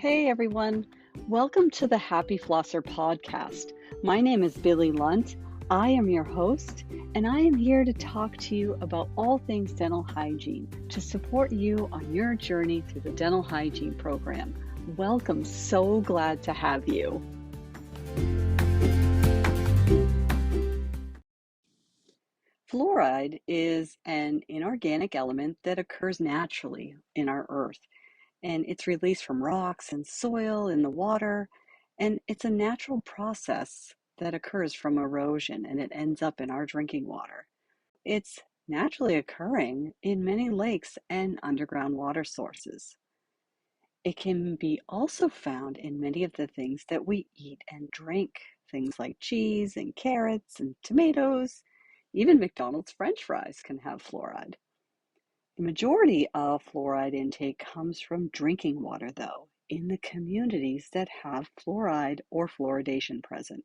Hey everyone, welcome to the Happy Flosser podcast. My name is Billy Lunt. I am your host, and I am here to talk to you about all things dental hygiene to support you on your journey through the dental hygiene program. Welcome, so glad to have you. Fluoride is an inorganic element that occurs naturally in our earth, and it's released from rocks and soil in the water, and it's a natural process that occurs from erosion and it ends up in our drinking water. It's naturally occurring in many lakes and underground water sources. It can be also found in many of the things that we eat and drink, things like cheese and carrots and tomatoes. Even McDonald's French fries can have fluoride. The majority of fluoride intake comes from drinking water, though, in the communities that have fluoride or fluoridation present.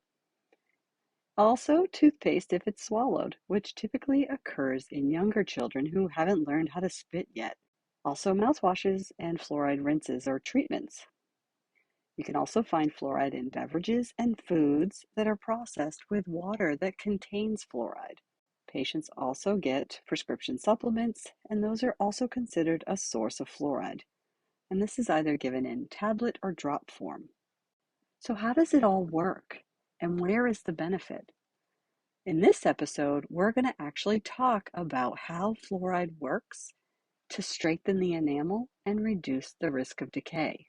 Also, toothpaste if it's swallowed, which typically occurs in younger children who haven't learned how to spit yet. Also, mouthwashes and fluoride rinses or treatments. You can also find fluoride in beverages and foods that are processed with water that contains fluoride. Patients also get prescription supplements, and those are also considered a source of fluoride. And this is either given in tablet or drop form. So how does it all work? And where is the benefit? In this episode, we're going to actually talk about how fluoride works to strengthen the enamel and reduce the risk of decay.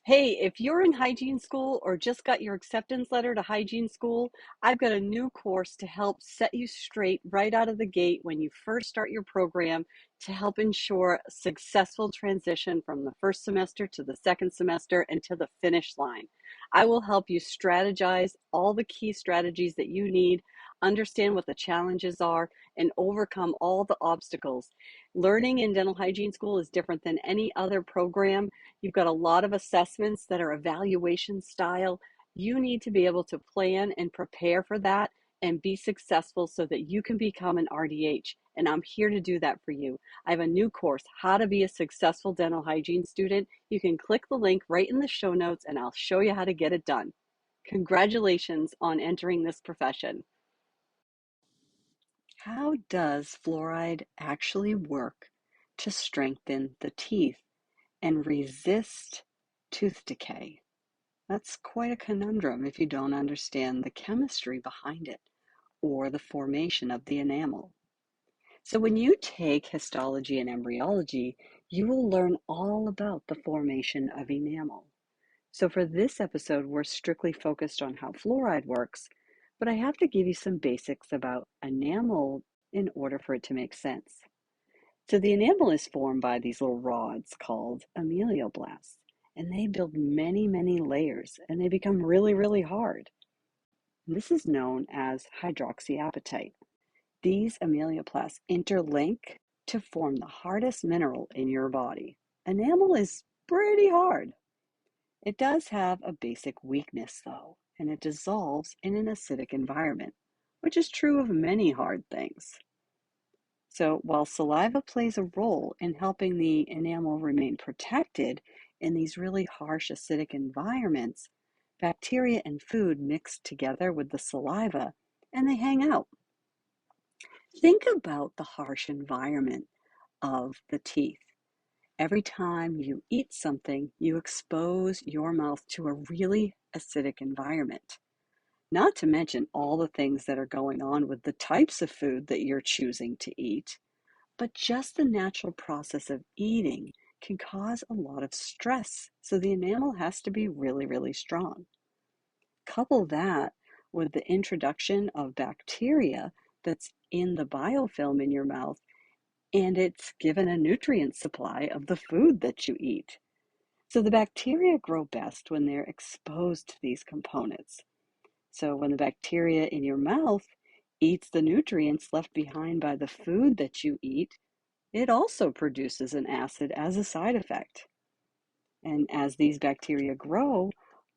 Hey, if you're in hygiene school or just got your acceptance letter to hygiene school, I've got a new course to help set you straight right out of the gate when you first start your program to help ensure a successful transition from the first semester to the second semester and to the finish line. I will help you strategize all the key strategies that you need, understand what the challenges are, and overcome all the obstacles. Learning in dental hygiene school is different than any other program. You've got a lot of assessments that are evaluation style. You need to be able to plan and prepare for that and be successful so that you can become an RDH. And I'm here to do that for you. I have a new course, How to Be a Successful Dental Hygiene Student. You can click the link right in the show notes and I'll show you how to get it done. Congratulations on entering this profession. How does fluoride actually work to strengthen the teeth and resist tooth decay? That's quite a conundrum if you don't understand the chemistry behind it or the formation of the enamel. So when you take histology and embryology, you will learn all about the formation of enamel. So for this episode, we're strictly focused on how fluoride works, but I have to give you some basics about enamel in order for it to make sense. So the enamel is formed by these little rods called ameloblasts, and they build many, many layers, and they become really, really hard. And this is known as hydroxyapatite. These ameloblasts interlink to form the hardest mineral in your body. Enamel is pretty hard. It does have a basic weakness, though, and it dissolves in an acidic environment, which is true of many hard things. So while saliva plays a role in helping the enamel remain protected in these really harsh acidic environments, bacteria and food mix together with the saliva and they hang out. Think about the harsh environment of the teeth. Every time you eat something, you expose your mouth to a really acidic environment. Not to mention all the things that are going on with the types of food that you're choosing to eat. But just the natural process of eating can cause a lot of stress. So the enamel has to be really, really strong. Couple that with the introduction of bacteria that's in the biofilm in your mouth, and it's given a nutrient supply of the food that you eat. So the bacteria grow best when they're exposed to these components. So when the bacteria in your mouth eats the nutrients left behind by the food that you eat, it also produces an acid as a side effect. And as these bacteria grow,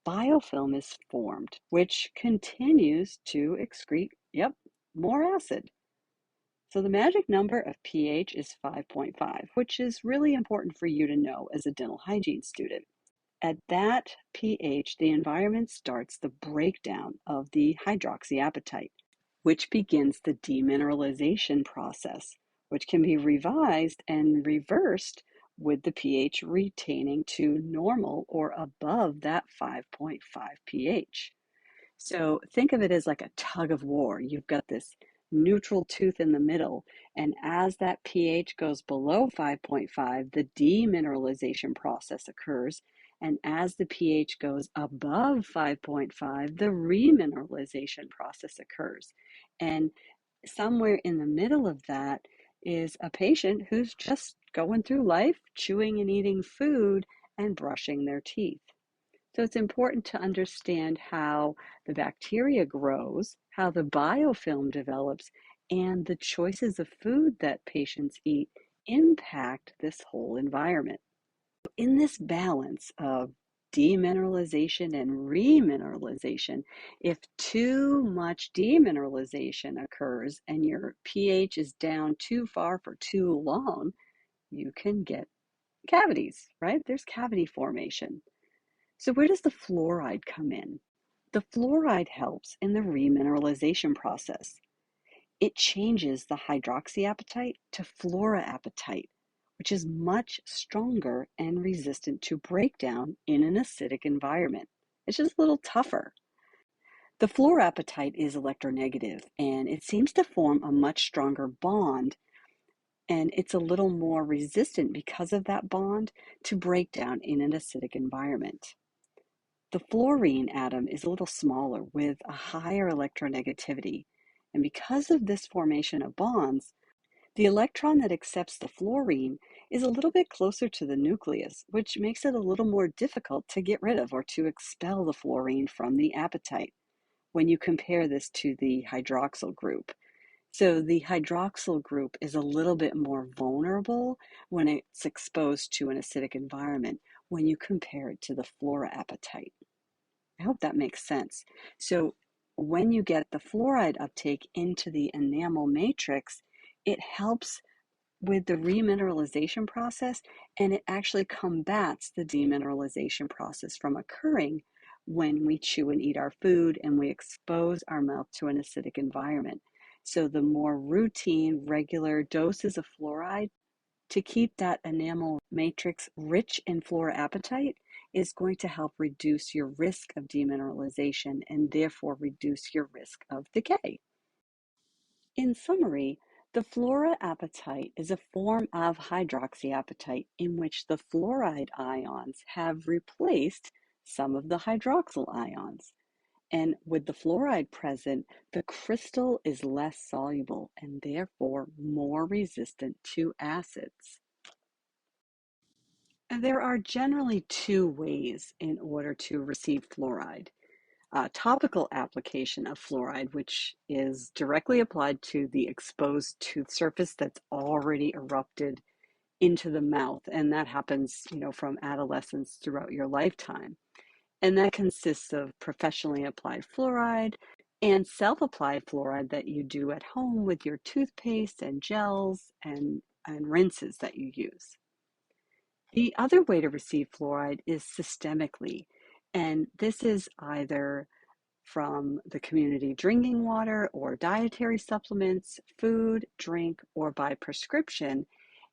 biofilm is formed, which continues to excrete, more acid. So the magic number of pH is 5.5, which is really important for you to know as a dental hygiene student. At that pH, the environment starts the breakdown of the hydroxyapatite, which begins the demineralization process, which can be revised and reversed with the pH retaining to normal or above that 5.5 pH. So think of it as like a tug of war. You've got this neutral tooth in the middle, and as that pH goes below 5.5, the demineralization process occurs. And as the pH goes above 5.5, the remineralization process occurs. And somewhere in the middle of that is a patient who's just going through life, chewing and eating food and brushing their teeth. So it's important to understand how the bacteria grows, how the biofilm develops, and the choices of food that patients eat impact this whole environment. In this balance of demineralization and remineralization, if too much demineralization occurs and your pH is down too far for too long, you can get cavities, right? There's cavity formation. So where does the fluoride come in? The fluoride helps in the remineralization process. It changes the hydroxyapatite to fluoroapatite, which is much stronger and resistant to breakdown in an acidic environment. It's just a little tougher. The fluoroapatite is electronegative, and it seems to form a much stronger bond, and it's a little more resistant because of that bond to breakdown in an acidic environment. The fluorine atom is a little smaller with a higher electronegativity, and because of this formation of bonds, the electron that accepts the fluorine is a little bit closer to the nucleus, which makes it a little more difficult to get rid of or to expel the fluorine from the apatite when you compare this to the hydroxyl group. So the hydroxyl group is a little bit more vulnerable when it's exposed to an acidic environment when you compare it to the fluoroapatite. I hope that makes sense. So when you get the fluoride uptake into the enamel matrix, it helps with the remineralization process, and it actually combats the demineralization process from occurring when we chew and eat our food and we expose our mouth to an acidic environment. So the more routine, regular doses of fluoride to keep that enamel matrix rich in fluoroapatite is going to help reduce your risk of demineralization and therefore reduce your risk of decay. In summary, the fluoroapatite is a form of hydroxyapatite in which the fluoride ions have replaced some of the hydroxyl ions. And with the fluoride present, the crystal is less soluble and therefore more resistant to acids. There are generally two ways in order to receive fluoride. Topical application of fluoride, which is directly applied to the exposed tooth surface that's already erupted into the mouth, and that happens, from adolescence throughout your lifetime. And that consists of professionally applied fluoride and self-applied fluoride that you do at home with your toothpaste and gels and rinses that you use. The other way to receive fluoride is systemically, and this is either from the community drinking water or dietary supplements, food, drink, or by prescription.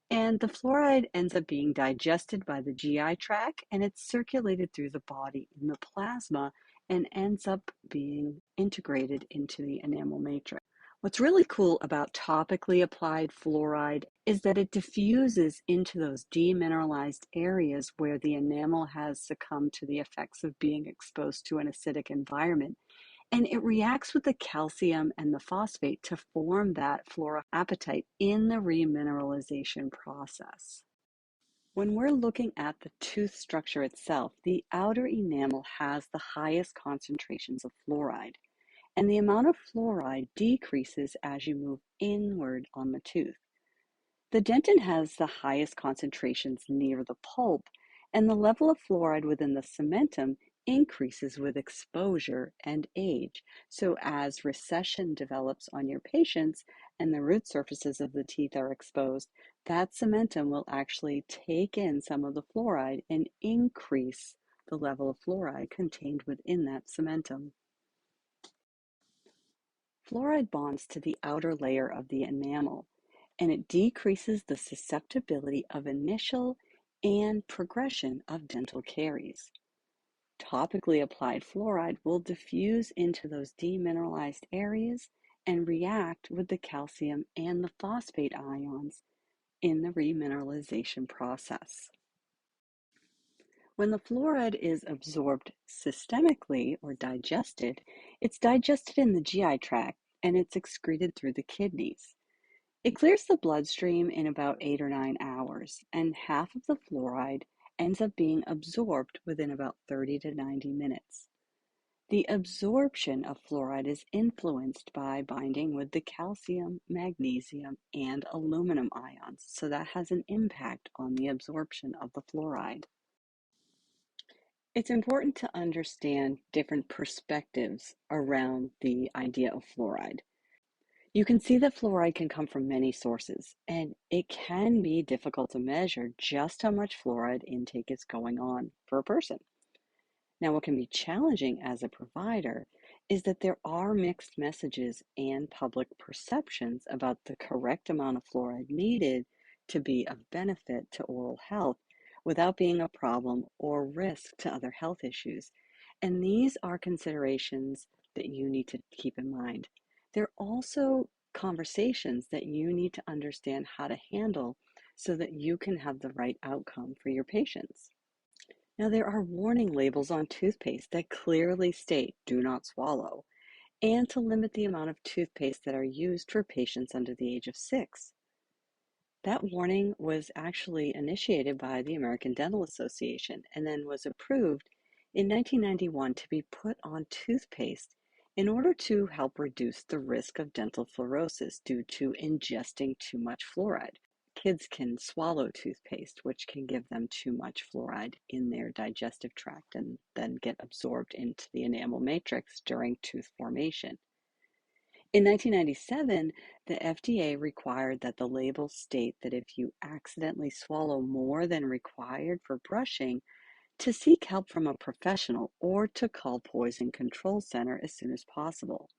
And the fluoride ends up being digested by the GI tract and it's circulated through the body in the plasma and ends up being integrated into the enamel matrix. What's really cool about topically applied fluoride is that it diffuses into those demineralized areas where the enamel has succumbed to the effects of being exposed to an acidic environment. And it reacts with the calcium and the phosphate to form that fluoroapatite in the remineralization process. When we're looking at the tooth structure itself, the outer enamel has the highest concentrations of fluoride, and the amount of fluoride decreases as you move inward on the tooth. The dentin has the highest concentrations near the pulp, and the level of fluoride within the cementum increases with exposure and age. So as recession develops on your patients and the root surfaces of the teeth are exposed, that cementum will actually take in some of the fluoride and increase the level of fluoride contained within that cementum. Fluoride bonds to the outer layer of the enamel, and it decreases the susceptibility of initial and progression of dental caries. Topically applied fluoride will diffuse into those demineralized areas and react with the calcium and the phosphate ions in the remineralization process. When the fluoride is absorbed systemically or digested, it's digested in the GI tract and it's excreted through the kidneys. It clears the bloodstream in about 8 or 9 hours, and half of the fluoride ends up being absorbed within about 30 to 90 minutes. The absorption of fluoride is influenced by binding with the calcium, magnesium, and aluminum ions, so that has an impact on the absorption of the fluoride. It's important to understand different perspectives around the idea of fluoride. You can see that fluoride can come from many sources, and it can be difficult to measure just how much fluoride intake is going on for a person. Now, what can be challenging as a provider is that there are mixed messages and public perceptions about the correct amount of fluoride needed to be of benefit to oral health without being a problem or risk to other health issues. And these are considerations that you need to keep in mind. There are also conversations that you need to understand how to handle so that you can have the right outcome for your patients. Now, there are warning labels on toothpaste that clearly state do not swallow and to limit the amount of toothpaste that are used for patients under the age of 6. That warning was actually initiated by the American Dental Association and then was approved in 1991 to be put on toothpaste in order to help reduce the risk of dental fluorosis due to ingesting too much fluoride. Kids can swallow toothpaste, which can give them too much fluoride in their digestive tract and then get absorbed into the enamel matrix during tooth formation. In 1997, the FDA required that the label state that if you accidentally swallow more than required for brushing, to seek help from a professional or to call Poison Control Center as soon as possible.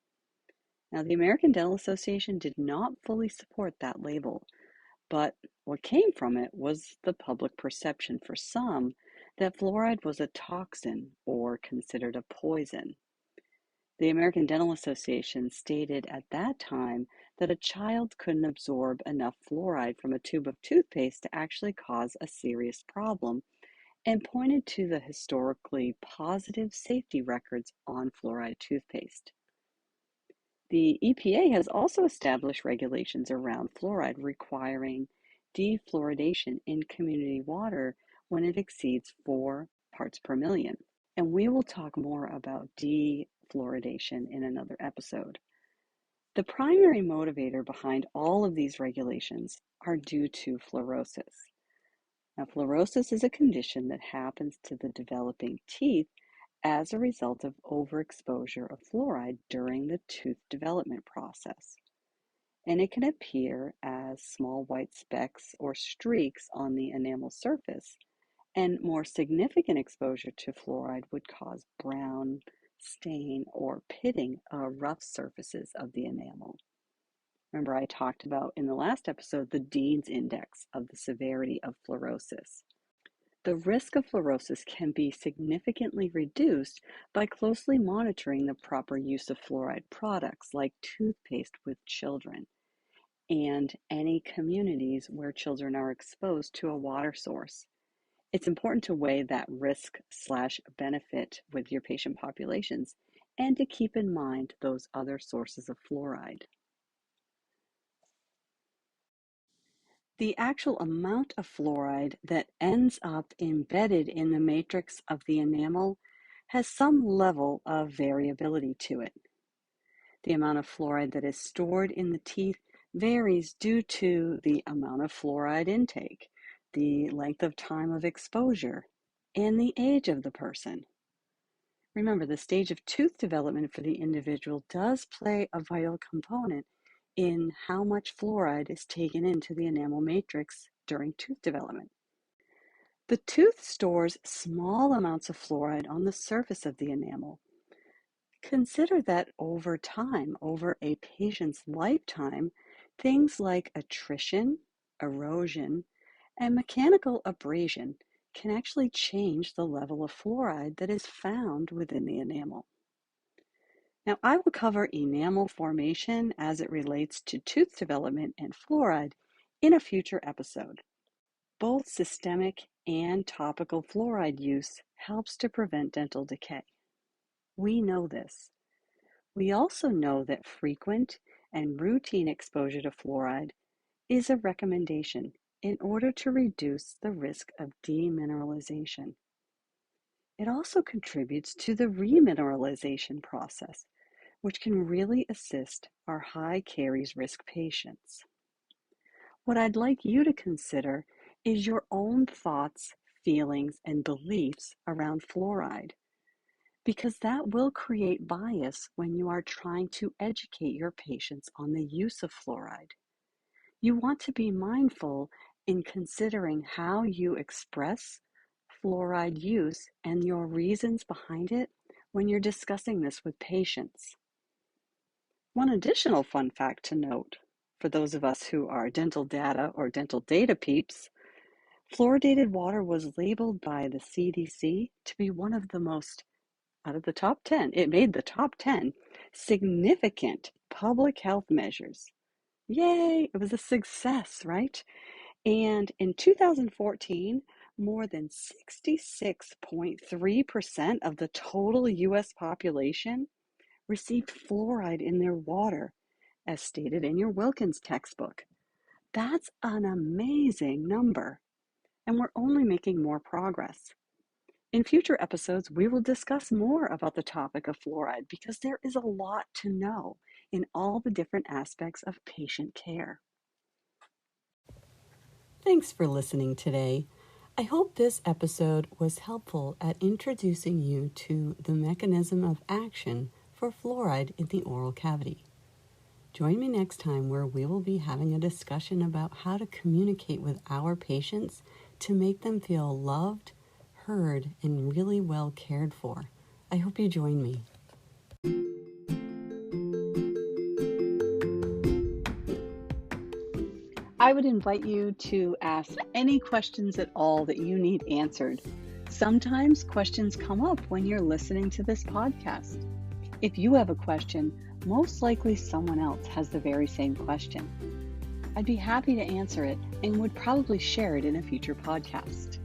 Now, the American Dental Association did not fully support that label, but what came from it was the public perception for some that fluoride was a toxin or considered a poison. The American Dental Association stated at that time that a child couldn't absorb enough fluoride from a tube of toothpaste to actually cause a serious problem and pointed to the historically positive safety records on fluoride toothpaste. The EPA has also established regulations around fluoride requiring defluoridation in community water when it exceeds 4 parts per million. And we will talk more about defluoridation in another episode. The primary motivator behind all of these regulations are due to fluorosis. Now, fluorosis is a condition that happens to the developing teeth as a result of overexposure of fluoride during the tooth development process. And it can appear as small white specks or streaks on the enamel surface, and more significant exposure to fluoride would cause brown, stain, or pitting of rough surfaces of the enamel. Remember, I talked about in the last episode the Dean's Index of the severity of fluorosis. The risk of fluorosis can be significantly reduced by closely monitoring the proper use of fluoride products like toothpaste with children and any communities where children are exposed to a water source. It's important to weigh that risk/benefit with your patient populations and to keep in mind those other sources of fluoride. The actual amount of fluoride that ends up embedded in the matrix of the enamel has some level of variability to it. The amount of fluoride that is stored in the teeth varies due to the amount of fluoride intake, the length of time of exposure, and the age of the person. Remember, the stage of tooth development for the individual does play a vital component in how much fluoride is taken into the enamel matrix during tooth development. The tooth stores small amounts of fluoride on the surface of the enamel. Consider that over time, over a patient's lifetime, things like attrition, erosion, and mechanical abrasion can actually change the level of fluoride that is found within the enamel. Now, I will cover enamel formation as it relates to tooth development and fluoride in a future episode. Both systemic and topical fluoride use helps to prevent dental decay. We know this. We also know that frequent and routine exposure to fluoride is a recommendation in order to reduce the risk of demineralization. It also contributes to the remineralization process, which can really assist our high caries risk patients. What I'd like you to consider is your own thoughts, feelings, and beliefs around fluoride, because that will create bias when you are trying to educate your patients on the use of fluoride. You want to be mindful in considering how you express fluoride use and your reasons behind it when you're discussing this with patients. One additional fun fact to note, for those of us who are dental data or dental data peeps, fluoridated water was labeled by the CDC to be one of the most, out of the top 10, it made the top 10 significant public health measures. Yay, it was a success, right? And in 2014, more than 66.3% of the total US population received fluoride in their water, as stated in your Wilkins textbook. That's an amazing number, and we're only making more progress. In future episodes, we will discuss more about the topic of fluoride because there is a lot to know in all the different aspects of patient care. Thanks for listening today. I hope this episode was helpful at introducing you to the mechanism of action for fluoride in the oral cavity. Join me next time where we will be having a discussion about how to communicate with our patients to make them feel loved, heard, and really well cared for. I hope you join me. I would invite you to ask any questions at all that you need answered. Sometimes questions come up when you're listening to this podcast. If you have a question, most likely someone else has the very same question. I'd be happy to answer it and would probably share it in a future podcast.